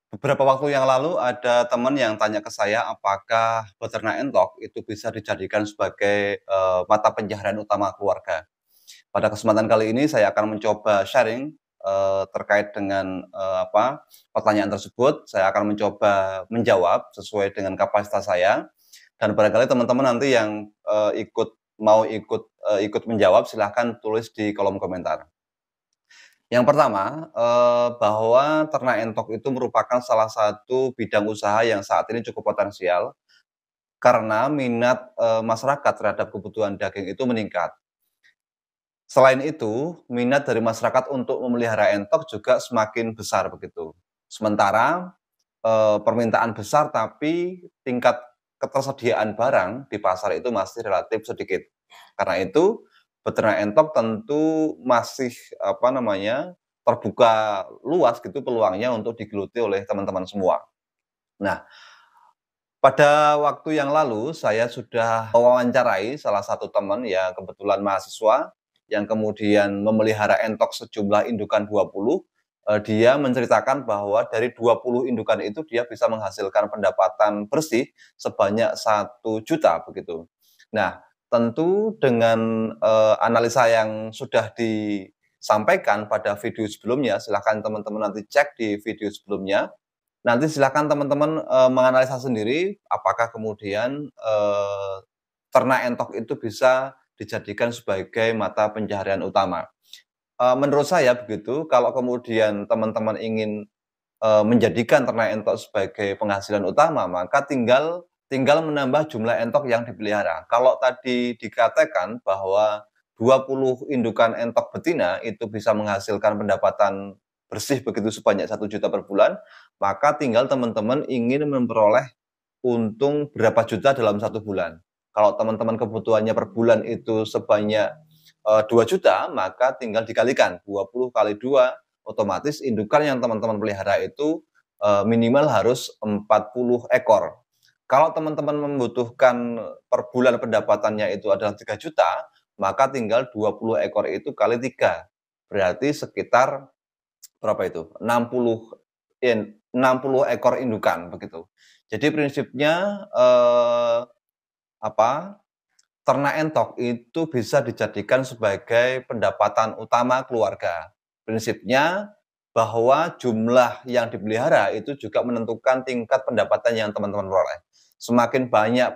Beberapa waktu yang lalu ada teman yang tanya ke saya apakah beternak entok itu bisa dijadikan sebagai, mata pencaharian utama keluarga. Pada kesempatan kali ini saya akan mencoba sharing, terkait dengan, pertanyaan tersebut. Saya akan mencoba menjawab sesuai dengan kapasitas saya dan barangkali teman-teman nanti yang, ikut menjawab silahkan tulis di kolom komentar. Yang pertama, bahwa ternak entok itu merupakan salah satu bidang usaha yang saat ini cukup potensial, karena minat, masyarakat terhadap kebutuhan daging itu meningkat. Selain itu, minat dari masyarakat untuk memelihara entok juga semakin besar begitu. Sementara, permintaan besar tapi tingkat ketersediaan barang di pasar itu masih relatif sedikit. Karena itu, peternak entok tentu masih, terbuka luas gitu peluangnya untuk digeluti oleh teman-teman semua. Nah, pada waktu yang lalu saya sudah mewawancarai salah satu teman yang kebetulan mahasiswa, yang kemudian memelihara entok sejumlah indukan 20. Dia menceritakan bahwa dari 20 indukan itu dia bisa menghasilkan pendapatan bersih sebanyak 1 juta begitu. Nah, tentu dengan, analisa yang sudah disampaikan pada video sebelumnya, silahkan teman-teman nanti cek di video sebelumnya. Nanti silakan teman-teman, menganalisa sendiri apakah kemudian, ternak entok itu bisa dijadikan sebagai mata pencaharian utama. Menurut saya begitu, kalau kemudian teman-teman ingin, menjadikan ternak entok sebagai penghasilan utama, maka tinggal tinggal menambah jumlah entok yang dipelihara. Kalau tadi dikatakan bahwa 20 indukan entok betina itu bisa menghasilkan pendapatan bersih begitu sebanyak 1 juta per bulan, maka tinggal teman-teman ingin memperoleh untung berapa juta dalam 1 bulan. Kalau teman-teman kebutuhannya per bulan itu sebanyak, 2 juta, maka tinggal dikalikan 20 kali 2, otomatis indukan yang teman-teman pelihara itu, minimal harus 40 ekor. Kalau teman-teman membutuhkan per bulan pendapatannya itu adalah 3 juta, maka tinggal 20 ekor itu kali 3, berarti sekitar berapa itu? 60 ekor indukan begitu. Jadi prinsipnya, apa, ternak entok itu bisa dijadikan sebagai pendapatan utama keluarga. Prinsipnya bahwa jumlah yang dipelihara itu juga menentukan tingkat pendapatan yang teman-teman peroleh. Semakin banyak,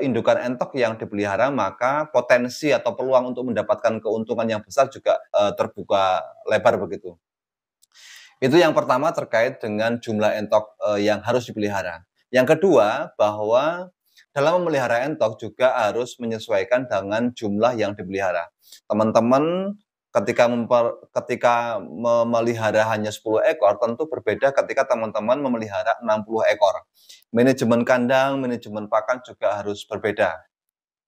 indukan entok yang dipelihara, maka potensi atau peluang untuk mendapatkan keuntungan yang besar juga, terbuka lebar begitu. Itu yang pertama terkait dengan jumlah entok, yang harus dipelihara. Yang kedua, bahwa dalam memelihara entok juga harus menyesuaikan dengan jumlah yang dipelihara. Teman-teman ketika memelihara hanya 10 ekor, tentu berbeda ketika teman-teman memelihara 60 ekor. Manajemen kandang, manajemen pakan juga harus berbeda.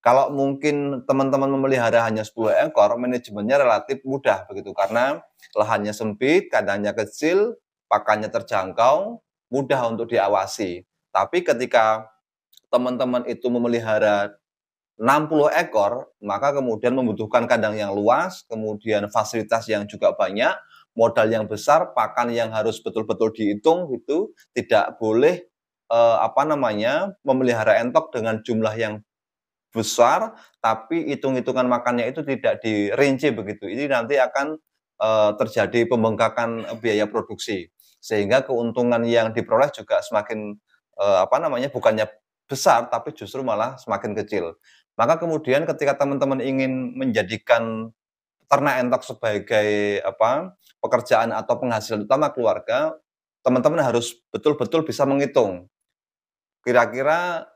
Kalau mungkin teman-teman memelihara hanya 10 ekor, manajemennya relatif mudah begitu, karena lahannya sempit, kandangnya kecil, pakannya terjangkau, mudah untuk diawasi. Tapi ketika teman-teman itu memelihara 60 ekor, maka kemudian membutuhkan kandang yang luas, kemudian fasilitas yang juga banyak, modal yang besar, pakan yang harus betul-betul dihitung gitu, tidak boleh, memelihara entok dengan jumlah yang besar, tapi hitung-hitungan makannya itu tidak dirinci begitu. Ini nanti akan, terjadi pembengkakan, biaya produksi. Sehingga keuntungan yang diperoleh juga semakin, bukannya besar, tapi justru malah semakin kecil. Maka kemudian ketika teman-teman ingin menjadikan ternak entok sebagai, pekerjaan atau penghasilan utama keluarga, teman-teman harus betul-betul bisa menghitung, kira-kira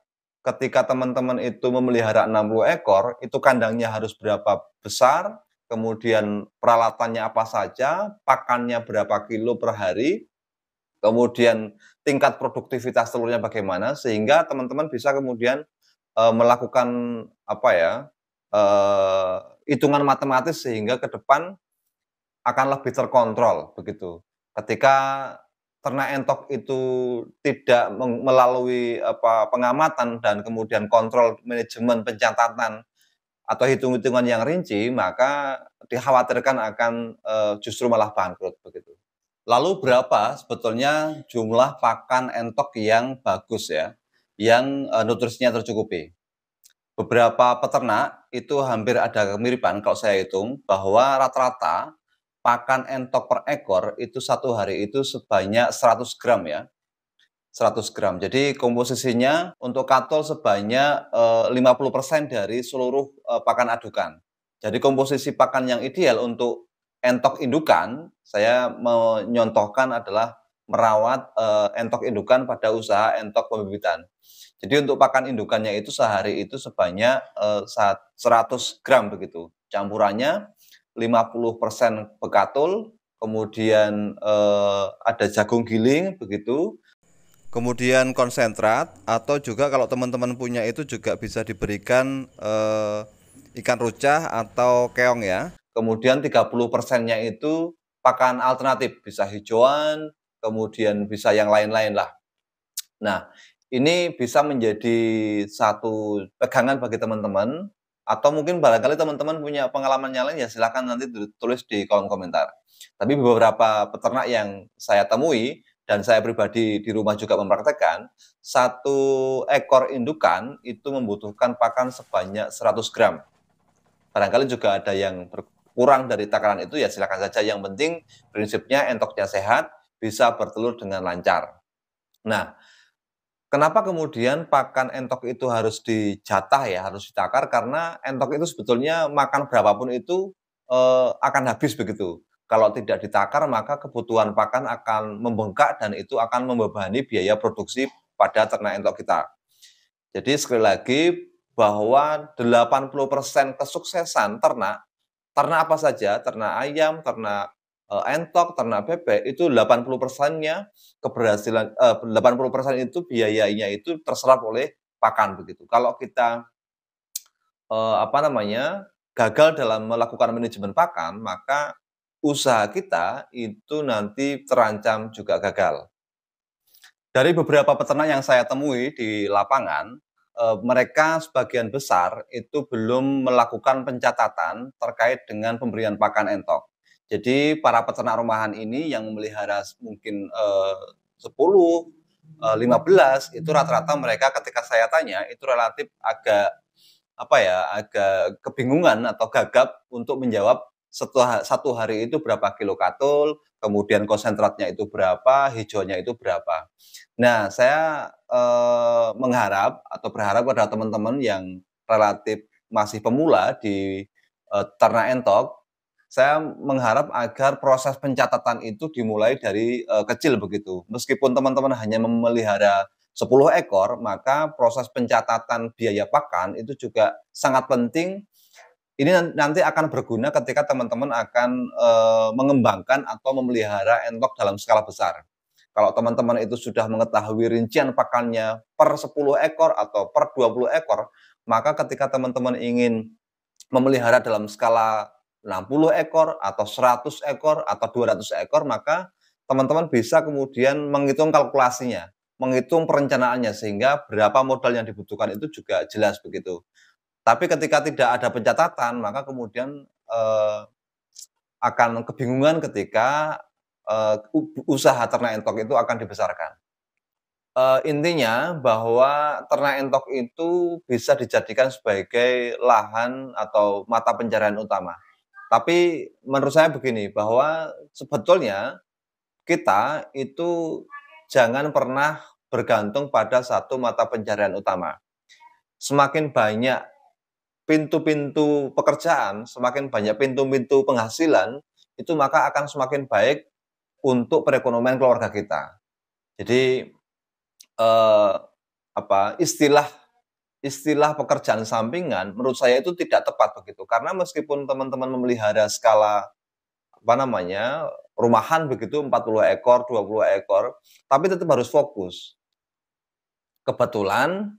ketika teman-teman itu memelihara 60 ekor, itu kandangnya harus berapa besar, kemudian peralatannya apa saja, pakannya berapa kilo per hari, kemudian tingkat produktivitas telurnya bagaimana, sehingga teman-teman bisa kemudian, melakukan eee, hitungan matematis sehingga ke depan akan lebih terkontrol begitu. Ketika ternak entok itu tidak melalui pengamatan dan kemudian kontrol manajemen pencatatan atau hitung-hitungan yang rinci, maka dikhawatirkan akan, justru malah bangkrut begitu. Lalu berapa sebetulnya jumlah pakan entok yang bagus ya, yang nutrisinya tercukupi? Beberapa peternak itu hampir ada kemiripan kalau saya hitung bahwa rata-rata pakan entok per ekor itu satu hari itu sebanyak 100 gram ya, 100 gram. Jadi komposisinya untuk katol sebanyak 50% dari seluruh pakan adukan. Jadi komposisi pakan yang ideal untuk entok indukan, saya menyontohkan adalah merawat entok indukan pada usaha entok pembibitan. Jadi untuk pakan indukannya itu sehari itu sebanyak 100 gram begitu. Campurannya 50% bekatul, kemudian ada jagung giling begitu, kemudian konsentrat, atau juga kalau teman-teman punya itu juga bisa diberikan ikan rucah atau keong ya. Kemudian 30%-nya itu pakan alternatif, bisa hijauan, kemudian bisa yang lain-lain lah. Nah, ini bisa menjadi satu pegangan bagi teman-teman, atau mungkin barangkali teman-teman punya pengalaman yang lain ya silahkan nanti tulis di kolom komentar. Tapi beberapa peternak yang saya temui dan saya pribadi di rumah juga mempraktekkan, satu ekor indukan itu membutuhkan pakan sebanyak 100 gram. Barangkali juga ada yang kurang dari takaran itu ya silakan saja. Yang penting prinsipnya entoknya sehat, bisa bertelur dengan lancar. Nah, kenapa kemudian pakan entok itu harus dijatah ya, harus ditakar? Karena entok itu sebetulnya makan berapapun itu akan habis begitu. Kalau tidak ditakar maka kebutuhan pakan akan membengkak dan itu akan membebani biaya produksi pada ternak entok kita. Jadi sekali lagi bahwa 80% kesuksesan ternak apa saja, ternak ayam, ternak entok, ternak bebek, itu 80%-nya keberhasilan 80% itu biayanya itu terserap oleh pakan begitu. Kalau kita gagal dalam melakukan manajemen pakan, maka usaha kita itu nanti terancam juga gagal. Dari beberapa peternak yang saya temui di lapangan, mereka sebagian besar itu belum melakukan pencatatan terkait dengan pemberian pakan entok. Jadi para peternak rumahan ini yang memelihara mungkin 10, 15 itu rata-rata mereka ketika saya tanya itu relatif agak agak kebingungan atau gagap untuk menjawab setelah satu hari itu berapa kilo katul, kemudian konsentratnya itu berapa, hijaunya itu berapa. Nah, saya mengharap atau berharap pada teman-teman yang relatif masih pemula di ternak entok, saya mengharap agar proses pencatatan itu dimulai dari kecil begitu. Meskipun teman-teman hanya memelihara 10 ekor, maka proses pencatatan biaya pakan itu juga sangat penting. Ini nanti akan berguna ketika teman-teman akan mengembangkan atau memelihara entok dalam skala besar. Kalau teman-teman itu sudah mengetahui rincian pakannya per 10 ekor atau per 20 ekor, maka ketika teman-teman ingin memelihara dalam skala 60 ekor atau 100 ekor atau 200 ekor, maka teman-teman bisa kemudian menghitung kalkulasinya, menghitung perencanaannya sehingga berapa modal yang dibutuhkan itu juga jelas begitu. Tapi ketika tidak ada pencatatan, maka kemudian akan kebingungan ketika usaha ternak entok itu akan dibesarkan. Intinya bahwa ternak entok itu bisa dijadikan sebagai lahan atau mata pencarian utama. Tapi menurut saya begini, bahwa sebetulnya kita itu jangan pernah bergantung pada satu mata pencarian utama. Semakin banyak pintu-pintu pekerjaan, semakin banyak pintu-pintu penghasilan, itu maka akan semakin baik untuk perekonomian keluarga kita. Jadi istilah pekerjaan sampingan menurut saya itu tidak tepat begitu. Karena meskipun teman-teman memelihara skala rumahan begitu 40 ekor, 20 ekor, tapi tetap harus fokus. Kebetulan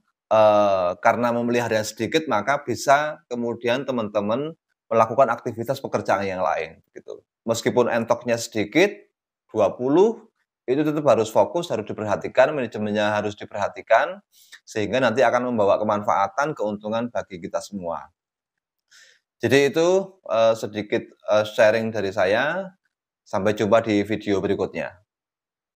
karena memelihara sedikit maka bisa kemudian teman-teman melakukan aktivitas pekerjaan yang lain gitu. Meskipun entoknya sedikit 20, itu tetap harus fokus, harus diperhatikan, manajemennya harus diperhatikan sehingga nanti akan membawa kemanfaatan, keuntungan bagi kita semua. Jadi itu sedikit sharing dari saya. Sampai jumpa di video berikutnya.